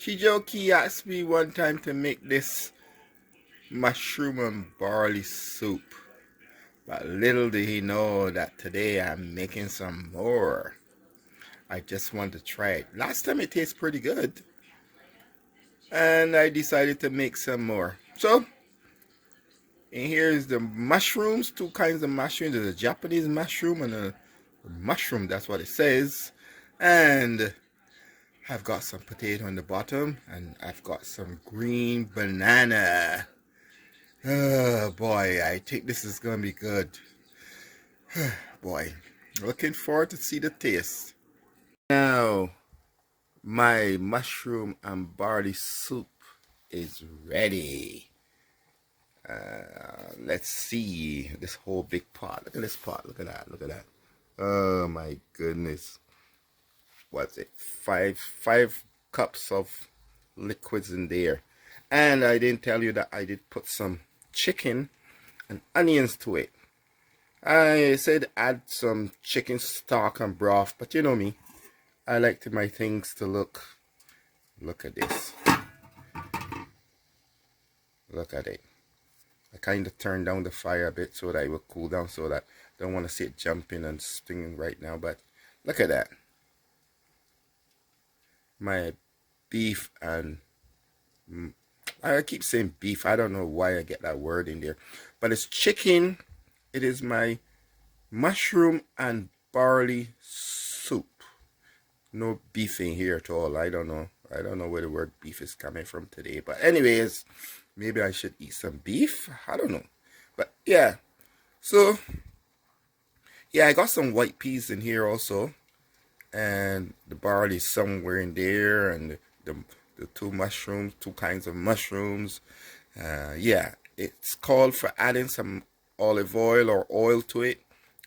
Chijiokie asked me one time to make this mushroom and barley soup. But little did he know that today I'm making some more. I just wanted to try it. Last time it tasted pretty good. And I decided to make some more. So, and here's the mushrooms. Two kinds of mushrooms. There's a Japanese mushroom and a mushroom. That's what it says. And I've got some potato on the bottom. And I've got some green banana. Oh boy, I think this is gonna be good. Boy, looking forward to see the taste. Now, my mushroom and barley soup is ready. Let's see this whole big pot. Look at this pot. Look at that. Look at that. Oh my goodness. What's it? Five cups of liquids in there. And I didn't tell you that I did put some chicken and onions to it. I said add some chicken stock and broth, but you know me, I like my things to look at this. Look at it. I kind of turned down the fire a bit so that it will cool down, so that I don't want to see it jumping and stinging right now, but look at that. My beef and I keep saying beef. I don't know why I get that word in there. But it's chicken. It is my mushroom and barley soup. No beef in here at all. I don't know. I don't know where the word beef is coming from today. But anyways, maybe I should eat some beef. I don't know. But yeah. So, yeah, I got some white peas in here also. And the barley somewhere in there. And the two mushrooms, two kinds of mushrooms. Yeah, it's called for adding some olive oil or oil to it.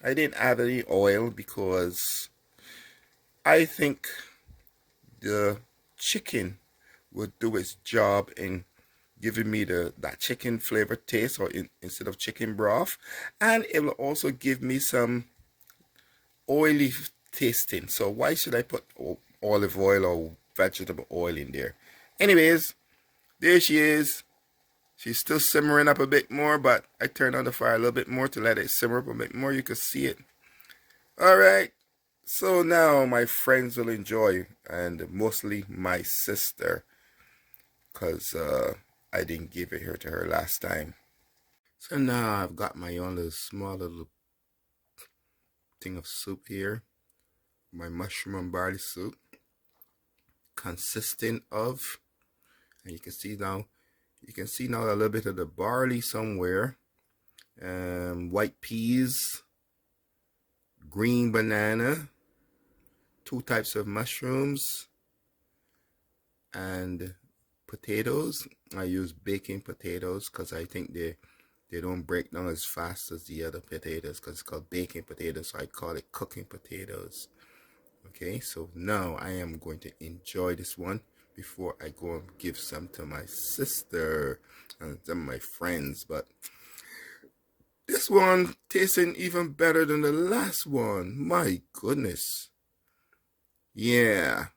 I didn't add any oil because I think the chicken would do its job in giving me that chicken flavor taste, or instead of chicken broth, and it will also give me some oily tasting. So why should I put olive oil or vegetable oil in there? Anyways, there she is. She's still simmering up a bit more, but I turned on the fire a little bit more to let it simmer up a bit more. You can see it. Alright, so now my friends will enjoy, and mostly my sister, because I didn't give it here to her last time. So now I've got my own little small little thing of soup here. My mushroom and barley soup, consisting of, and you can see now a little bit of the barley somewhere, white peas, green banana, two types of mushrooms, and potatoes. I use baking potatoes because I think they don't break down as fast as the other potatoes, because it's called baking potatoes, so I call it cooking potatoes. Okay, so now I am going to enjoy this one before I go and give some to my sister and some of my friends. But this one tasting even better than the last one. My goodness. Yeah,